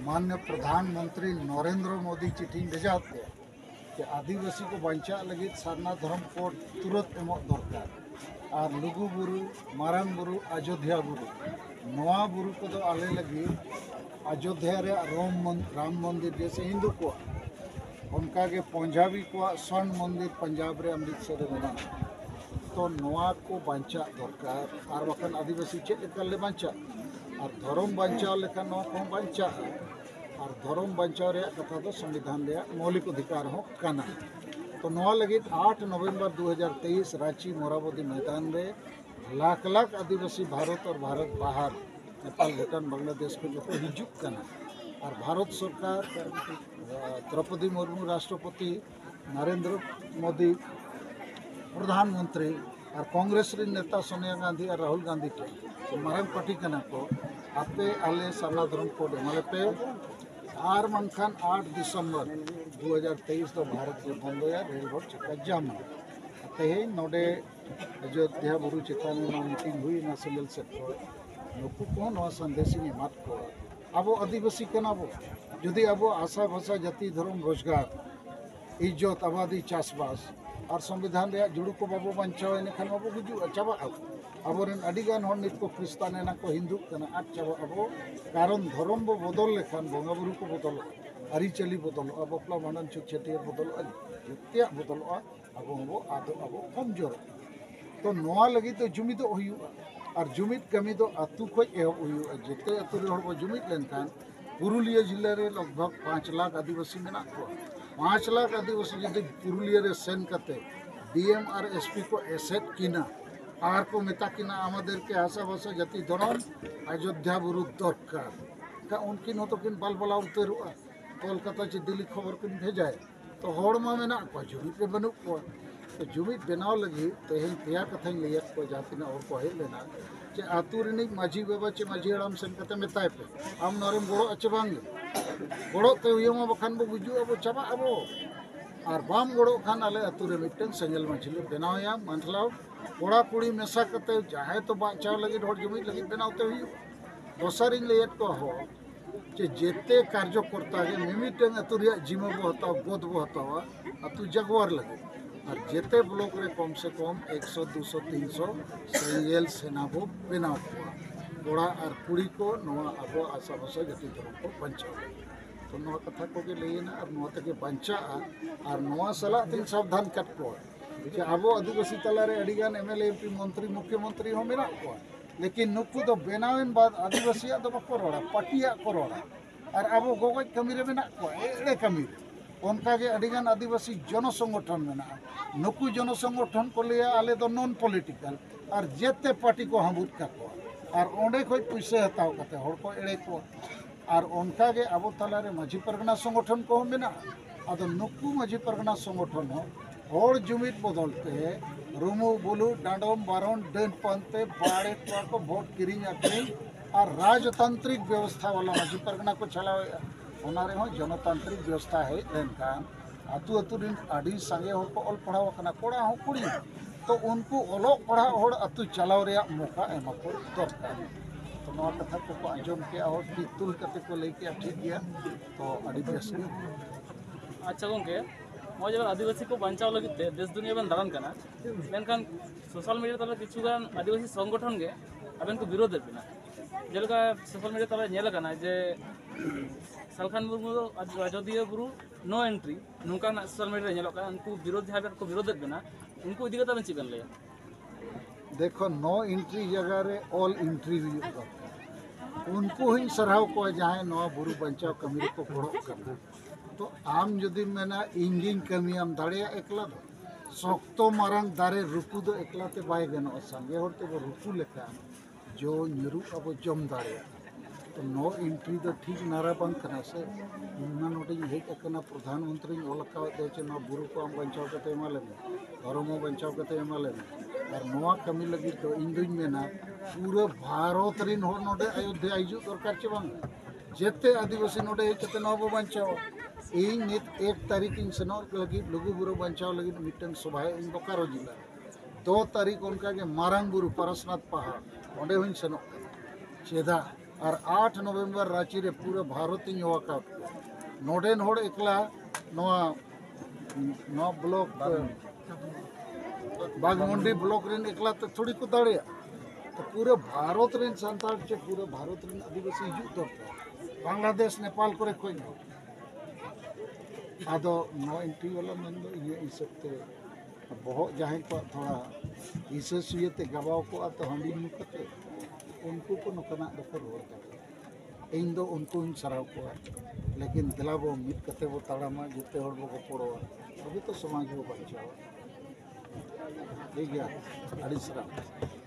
माननीय प्रधानमंत्री नरेंद्र मोदी चिठी भेजा थे कि आदिवासी को बचा लगे सारना धर्म कोड तुरंत एमोग दरकार और लुगु बुरु मारांग बुरु अयोध्या बुरु नवा बुरु को तो आले लगे अयोध्या रे राम मंदिर जैसे हिंदू को उनका के पंजाबी को स्वर्ण मंदिर पंजाब रे अमृतसर में तो नवा को बचा दरकार और बखान आदिवासी चेक ले बचा और धर्म बचाव लेखा को बचा और धर्म बचाव कथा तो संविधान मौलिक अधिकार हो काना। तो नवा लगे 8 नवंबर 2023 रांची मोराबदी मैदान में लाख लाख आदिवासी भारत और भारत बाहर नेपाल भूटान बांग्लादेश को जो हिजुक काना और भारत सरकार द्रौपदी मुर्मू राष्ट्रपति नरेंद्र मोदी प्रधानमंत्री और कांग्रेस नेता सोनिया गांधी और राहुल गांधी के मारंग पार्टी कना को आपे आले सारना धर्म कोड एमाले पे आर मनखान 8 दिसंबर 2023 तो भारत के बंदोया रेलवे चक्का जाम तेहे नोडे अयोध्या बुरु चितान मीटिंग हुई ना सिंगल सेक्टर नुकु को नवा संदेश एमात को अब आदिवासी कना बो जुदी अब आशा भाषा जाति धर्म रोजगार इज्जत आबादी चाषबास और संविधान जुड़ू को बाबू बचाव एनखान बाबू गुजू चाबा अब अडिगान नित को क्रिस्तान एना को हिंदू आद चाबा अब कारण धर्म बो बदल लेखान बंगा बुरु को बदल आरीचाली बदल बापला भांडन छुट छटिया बदल जिते बदल अब हम आद अब कमजोर तो नवा लगी तो जुमिद और जुमिद कमी तो आतु खो एहब जिते आतु रे जुमिद लेनखान पुरुलिया जिले रे लगभग 5 लाख आदिवासी मेना को 5 लाख आदिवासी जदि पुरुलिया रे सेन कते डीएम और एसपी को एसेट किना और को मेता किना आमादेर के आशा भाषा जाति धर्म अयोध्या बुरु दरकार का उनकिन हो तो किन बाल बला उतरुआ कोलकाता से दिल्ली खबर किन भेजाए तो हड़ मा मेना को जुमिद पे बनू को तो जुमिद बनाव लगी तेहन पेया कथा लैया को जातिना और को हे लेना जे आतु रिनी माझी बाबा चे माझी हड़ाम सेन कते मेताय पे आम नरम गोड़ो अच्छे बांगे गोड़ो ते हुयमा बखान बो गुजू अब चाबा अब और बाम गोड़ो खान आले आतु रे मिटन सेंगल मछली बनावया मतलब कोड़ा कुड़ी मेसा कते चाहे तो बाचाव लगी हड़ जुमिद लगी बनावते हुई दोसर इन लैया को हो जे जेते कार्यकर्ता के मिमिटन आतु रे जिम्मा बो हताव बोध बो हताव आतु जगवार लगे और जेते ब्लॉक रे कम से कम 100 200 300 सेंगल सेना बो बनाव कोड़ा और कुड़ी को नवा अब आशा भाषा जाति धर्म को बचाव तो नवा कथा को के लेना और नवा तक बचा और नवा सला तीन सावधान कट को जे अब आदिवासी तलारे अडिगान एमएलए एमपी मंत्री मुख्यमंत्री हो मेना को लेकिन नुकु तो बेनावेन बाद आदिवासी तो बको रोड़ा पाटिया को रोड़ा और अब गोगज कमी रे मेना को एड़े कमी उनका के अडिगान आदिवासी जन संगठन मेना नुकु जन संगठन को लिया आले तो नॉन पॉलिटिकल और जेते पार्टी को हमबुत का को और ओंडे कोई पैसे हताव कते हड़ को एड़े को और उनका के अब तलारे माझी परगना संगठन को मेना अद नुकु माझी परगना संगठन हो हड़ जुमिद बदलते रुमु बुलु डांडम बारण डेन पंते बाड़े को भोट किरिंग अक्रिंग और राजतांत्रिक व्यवस्था वाला माझी परगना को चलावे होनारे हो जनतांत्रिक व्यवस्था है लेनखान आतु आतु रिन आडी संगे हड़ को ऑल पढ़ाव कना कोड़ा हो कुड़ी तो उनको ओलो पढ़ा हड़ आतु चलाव रे मौका एमा को दरकार तो नवा कथा को आंजम के और तुल कते को लेके ठीक गया तो आडी बेस अच्छा गंके मो जब आदिवासी को बचाव लगे देश दुनिया बन दालान कना लेनखान सोशल मीडिया तले किछुगान आदिवासी संगठन गे आबेन को विरोध देना जेलका सोशल मीडिया तले नेल कना जे सालखान मुर्मू अयोध्या बुरु नो एंट्री नुका सोशल मीडिया नेल कना उनको विरोध जहां को विरोध देना उनको इदिके तबन चिबन ले देखो नो एंट्री जगह रे ऑल एंट्री हुई उनको ही सराव को जहां नवा बुरु बचाव कमी को गोड़ो करना तो आम जदि मेना इंगिंग कमी आम दाड़े एकला शक्तो मारंग दारे रुकु दो एकलाते बाय गनो संगे होते वो रुकु लेखा जो निरु अब जम दाड़े तो नो एंट्री तो ठीक नारा बंद करना से उन्ना नोटे हेक एकना प्रधानमंत्री ओलका दे चे ना बुरु को आम बचाव कते माले में धर्म बचाव कते माले में और नवा कमी लगी तो इंदुñ मेना पूरा भारत रिन हो नोटे अयोध्या हिजु दरकार चे बांग जेते आदिवासी नोटे हेते नवा बचाव इन नित 1 तारीख इन सेनोर लगी लघु बुरु बचाव लगी मिटन सभा इन बोकारो जिला 2 तारीख उनका के मारांग बुरु परसनाथ पहाड़ ओंडे हुइन सेनो चेदा और 8 नवंबर रांची रे पूरे भारत इन वॉकआउट नोडेन होड़ एकला नवा ब्लॉक बागमुंडी ब्लॉक रेन एकला तो थोड़ी को दाड़िया तो पूरे भारत रेन संताल चे पूरे भारत रेन आदिवासी हिजुग दरकार बांग्लादेश नेपाल करे कोई ना आदो नो एंट्री वाला मन दो ये हिसाब ते बहुत जहाँ को थोड़ा विशेष ये ते गवाव को तो हंडी नु कते उनको को नकना दफर हो इन दो उनको इन सराव को लेकिन दिलाबो मित कते वो ताड़ामा जुते हड़ बो पड़ो अभी तो समाज को बचाओ ठीक है अड़ी सराव